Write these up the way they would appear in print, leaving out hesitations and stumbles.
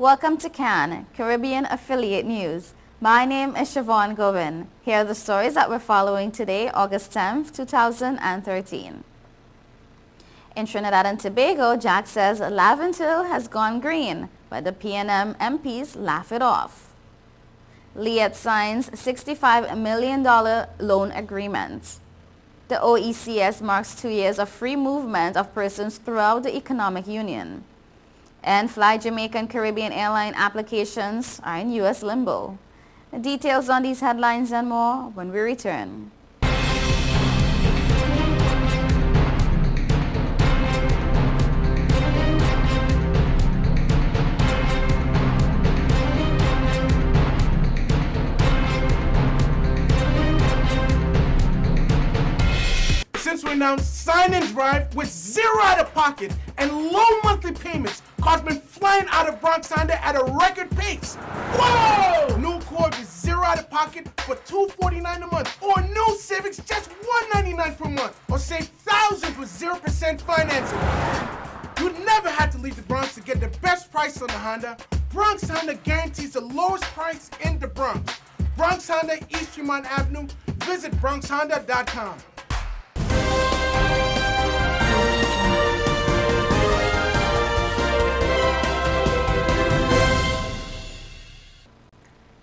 Welcome to CAN, Caribbean Affiliate News. My name is Siobhan Gobin. Here are the stories that we're following today, August 10th, 2013. In Trinidad and Tobago, Jack says Laventille has gone green, but the PNM MPs laugh it off. Liat signs $65 million loan agreement. The OECS marks 2 years of free movement of persons throughout the Economic Union. And Fly Jamaican Caribbean airline applications are in U.S. limbo. Details on these headlines and more when we return. Since we announced Sign and Drive with zero out of pocket and low monthly payments, cars been flying out of Bronx Honda at a record pace. Whoa! New Accord with zero out of pocket for $249 a month, or new Civics just $199 per month, or save thousands with 0% financing. You never had to leave the Bronx to get the best price on the Honda. Bronx Honda guarantees the lowest price in the Bronx. Bronx Honda, East Tremont Avenue. Visit BronxHonda.com.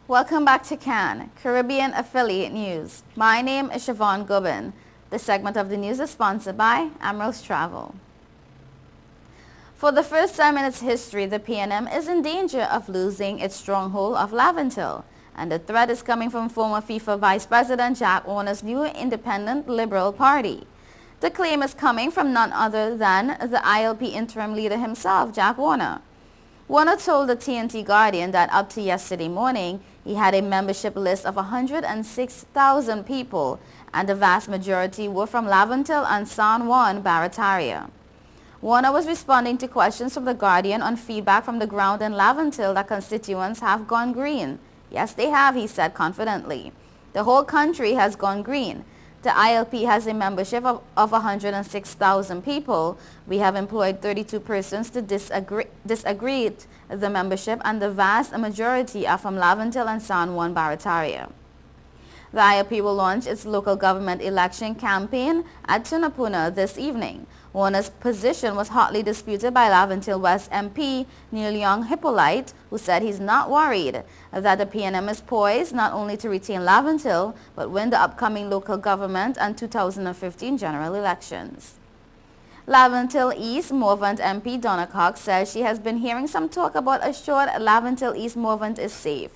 Welcome back to CAN, Caribbean Affiliate News. My name is Siobhan Gobin. This segment of the news is sponsored by Emerald's Travel. For the first time in its history, the PNM is in danger of losing its stronghold of Laventille, and the threat is coming from former FIFA Vice President Jack Warner's new Independent Liberal Party. The claim is coming from none other than the ILP interim leader himself, Jack Warner. Warner told the TNT Guardian that up to yesterday morning, he had a membership list of 106,000 people, and the vast majority were from Laventille and San Juan Barataria. Warner was responding to questions from the Guardian on feedback from the ground in Laventille that constituents have gone green. Yes, they have, he said confidently. The whole country has gone green. The ILP has a membership of 106,000 people. We have employed 32 persons to disaggregate the membership, and the vast majority are from Laventille and San Juan Barataria. The ILP will launch its local government election campaign at Tunapuna this evening. Warner's position was hotly disputed by Laventille West MP Neil Young Hippolyte, who said he's not worried that the PNM is poised not only to retain Laventille, but win the upcoming local government and 2015 general elections. Laventille East Morvant MP Donna Cox says she has been hearing some talk about assured Laventille East Morvant is safe.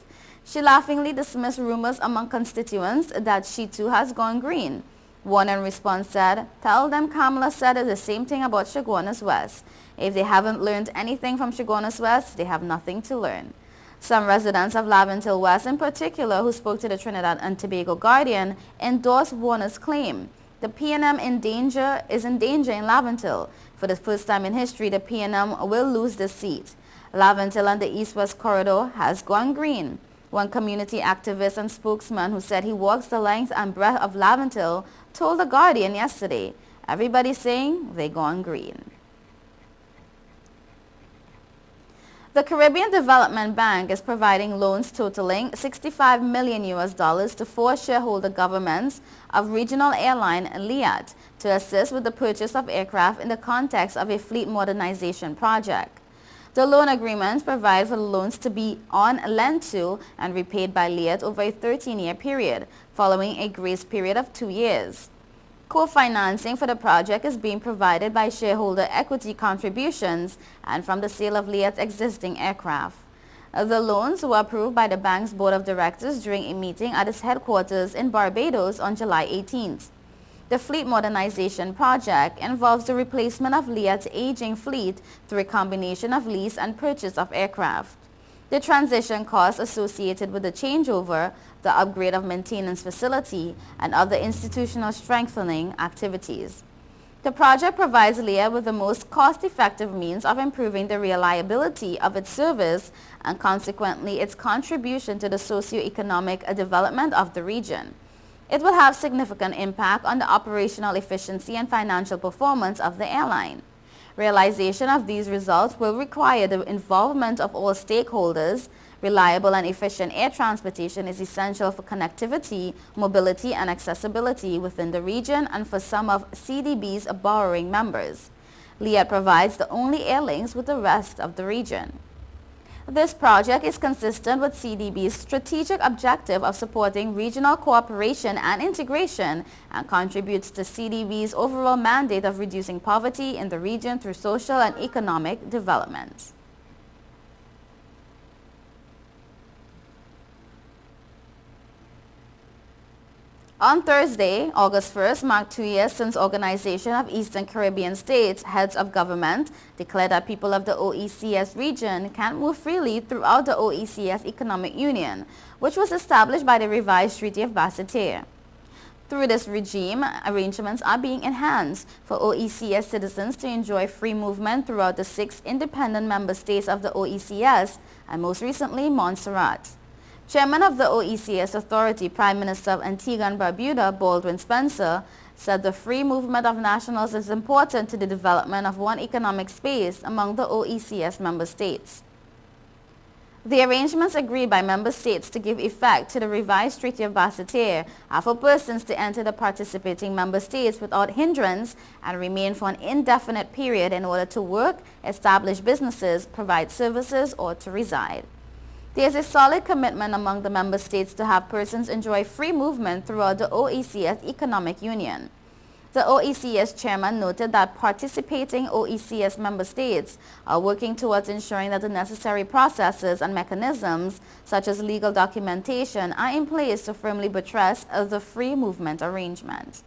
She laughingly dismissed rumors among constituents that she too has gone green. Warner in response said, "Tell them Kamala said the same thing about Chaguanas West. If they haven't learned anything from Chaguanas West, they have nothing to learn." Some residents of Laventille West in particular who spoke to the Trinidad and Tobago Guardian endorsed Warner's claim. The PNM is in danger in Laventille. For the first time in history, the PNM will lose this seat. Laventille and the East-West Corridor has gone green. One community activist and spokesman who said he walks the length and breadth of Laventille told The Guardian yesterday, "Everybody's saying they're gone green." The Caribbean Development Bank is providing loans totaling $65 million to four shareholder governments of regional airline Liat to assist with the purchase of aircraft in the context of a fleet modernization project. The loan agreements provide for the loans to be on lent to and repaid by Liat over a 13-year period, following a grace period of 2 years. Co-financing for the project is being provided by shareholder equity contributions and from the sale of Liat's existing aircraft. The loans were approved by the bank's board of directors during a meeting at its headquarters in Barbados on July 18th. The fleet modernization project involves the replacement of Liat's aging fleet through a combination of lease and purchase of aircraft. The transition costs associated with the changeover, the upgrade of maintenance facility, and other institutional strengthening activities. The project provides Liat with the most cost-effective means of improving the reliability of its service and consequently its contribution to the socio-economic development of the region. It will have significant impact on the operational efficiency and financial performance of the airline. Realization of these results will require the involvement of all stakeholders. Reliable and efficient air transportation is essential for connectivity, mobility, and accessibility within the region and for some of CDB's borrowing members. Liat provides the only air links with the rest of the region. This project is consistent with CDB's strategic objective of supporting regional cooperation and integration and contributes to CDB's overall mandate of reducing poverty in the region through social and economic development. On Thursday, August 1st, marked 2 years since Organization of Eastern Caribbean States heads of government declared that people of the OECS region can't move freely throughout the OECS Economic Union, which was established by the revised Treaty of Basseterre. Through this regime, arrangements are being enhanced for OECS citizens to enjoy free movement throughout the 6 independent member states of the OECS and most recently Montserrat. Chairman of the OECS Authority, Prime Minister of Antigua and Barbuda, Baldwin Spencer, said the free movement of nationals is important to the development of one economic space among the OECS member states. The arrangements agreed by member states to give effect to the revised Treaty of Basseterre are for persons to enter the participating member states without hindrance and remain for an indefinite period in order to work, establish businesses, provide services, or to reside. There is a solid commitment among the member states to have persons enjoy free movement throughout the OECS Economic Union. The OECS chairman noted that participating OECS member states are working towards ensuring that the necessary processes and mechanisms, such as legal documentation, are in place to firmly buttress the free movement arrangement.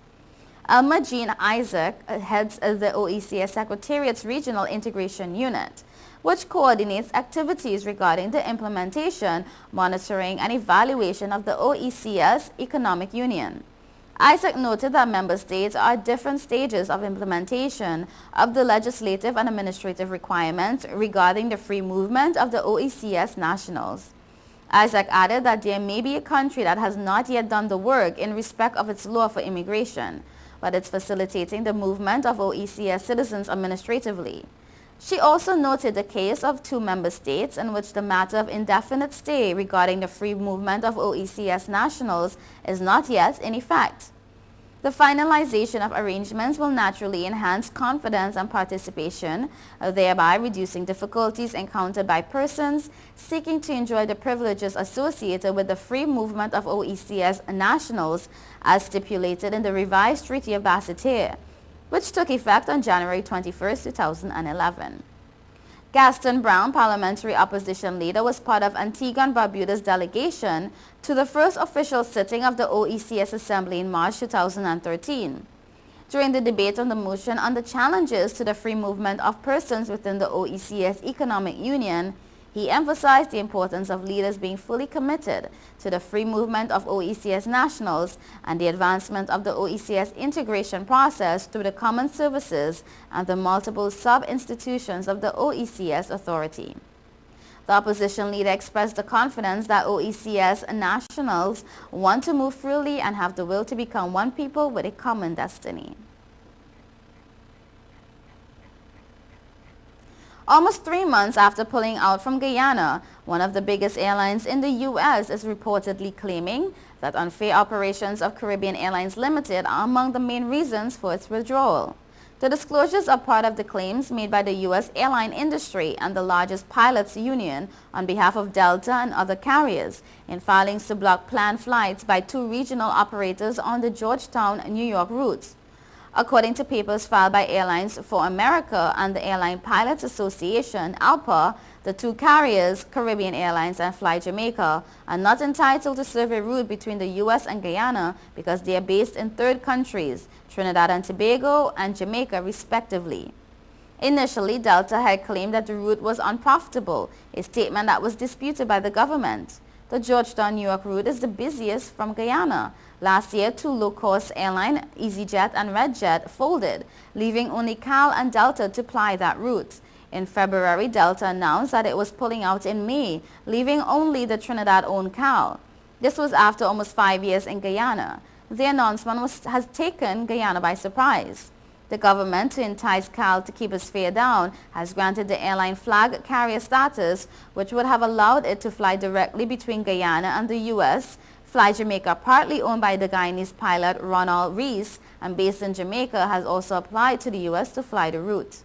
Alma Jean Isaac heads the OECS Secretariat's Regional Integration Unit, which coordinates activities regarding the implementation, monitoring, and evaluation of the OECS Economic Union. Isaac noted that member states are at different stages of implementation of the legislative and administrative requirements regarding the free movement of the OECS nationals. Isaac added that there may be a country that has not yet done the work in respect of its law for immigration, but it's facilitating the movement of OECS citizens administratively. She also noted the case of 2 member states in which the matter of indefinite stay regarding the free movement of OECS nationals is not yet in effect. The finalization of arrangements will naturally enhance confidence and participation, thereby reducing difficulties encountered by persons seeking to enjoy the privileges associated with the free movement of OECS nationals as stipulated in the revised Treaty of Basseterre, which took effect on January 21, 2011. Gaston Brown, parliamentary opposition leader, was part of Antigua and Barbuda's delegation to the first official sitting of the OECS Assembly in March 2013. During the debate on the motion on the challenges to the free movement of persons within the OECS Economic Union, he emphasized the importance of leaders being fully committed to the free movement of OECS nationals and the advancement of the OECS integration process through the common services and the multiple sub-institutions of the OECS authority. The opposition leader expressed the confidence that OECS nationals want to move freely and have the will to become one people with a common destiny. Almost 3 months after pulling out from Guyana, one of the biggest airlines in the U.S. is reportedly claiming that unfair operations of Caribbean Airlines Limited are among the main reasons for its withdrawal. The disclosures are part of the claims made by the U.S. airline industry and the largest pilots union on behalf of Delta and other carriers in filings to block planned flights by 2 regional operators on the Georgetown, New York routes. According to papers filed by Airlines for America and the Airline Pilots Association, ALPA, the 2 carriers, Caribbean Airlines and Fly Jamaica, are not entitled to serve a route between the U.S. and Guyana because they are based in 3rd countries, Trinidad and Tobago and Jamaica respectively. Initially, Delta had claimed that the route was unprofitable, a statement that was disputed by the government. The Georgetown, New York route is the busiest from Guyana. Last year, 2 low-cost airlines, EasyJet and RedJet, folded, leaving only CAL and Delta to ply that route. In February, Delta announced that it was pulling out in May, leaving only the Trinidad-owned CAL. This was after almost 5 years in Guyana. The announcement has taken Guyana by surprise. The government, to entice CAL to keep its fare down, has granted the airline flag carrier status, which would have allowed it to fly directly between Guyana and the U.S. Fly Jamaica, partly owned by the Guyanese pilot Ronald Rees and based in Jamaica, has also applied to the U.S. to fly the route.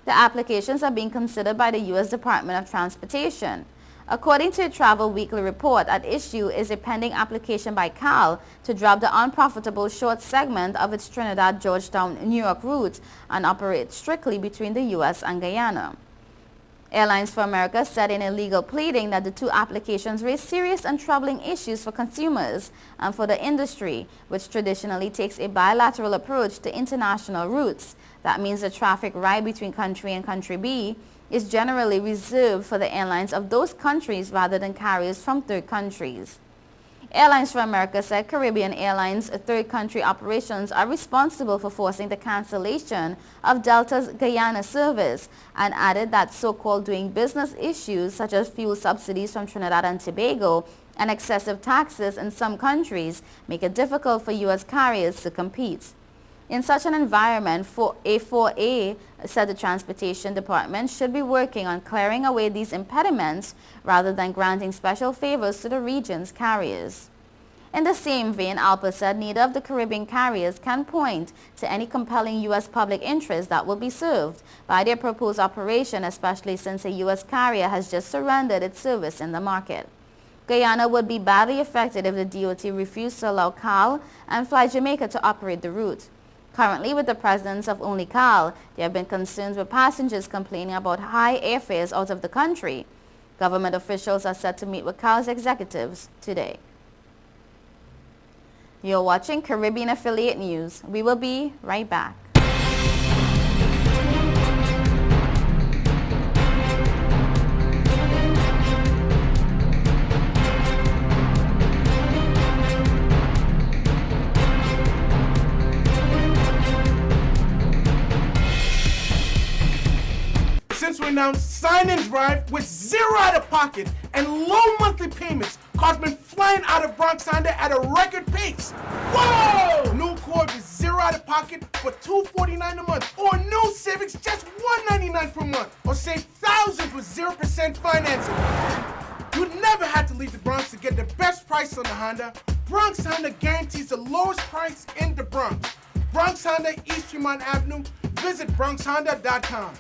The applications are being considered by the U.S. Department of Transportation. According to a Travel Weekly report, at issue is a pending application by CAL to drop the unprofitable short segment of its Trinidad, Georgetown, New York route and operate strictly between the U.S. and Guyana. Airlines for America said in a legal pleading that the two applications raise serious and troubling issues for consumers and for the industry, which traditionally takes a bilateral approach to international routes. That means the traffic ride between country and country B is generally reserved for the airlines of those countries rather than carriers from third countries. Airlines for America said Caribbean Airlines' third country operations are responsible for forcing the cancellation of Delta's Guyana service and added that so-called doing business issues such as fuel subsidies from Trinidad and Tobago and excessive taxes in some countries make it difficult for U.S. carriers to compete. In such an environment, A4A said the Transportation Department should be working on clearing away these impediments rather than granting special favors to the region's carriers. In the same vein, ALPA said neither of the Caribbean carriers can point to any compelling U.S. public interest that will be served by their proposed operation, especially since a U.S. carrier has just surrendered its service in the market. Guyana would be badly affected if the DOT refused to allow CAL and Fly Jamaica to operate the route. Currently, with the presence of only CAL, there have been concerns with passengers complaining about high airfares out of the country. Government officials are set to meet with CAL's executives today. You're watching Caribbean Affiliate News. We will be right back. Since we announced Sign and Drive with zero out of pocket and low monthly payments, cars been flying out of Bronx Honda at a record pace. Whoa! New Corvette with zero out of pocket for $249 a month, or new Civics just $199 per month, or save thousands with 0% financing. You never had to leave the Bronx to get the best price on the Honda. Bronx Honda guarantees the lowest price in the Bronx. Bronx Honda, East Tremont Avenue. Visit BronxHonda.com.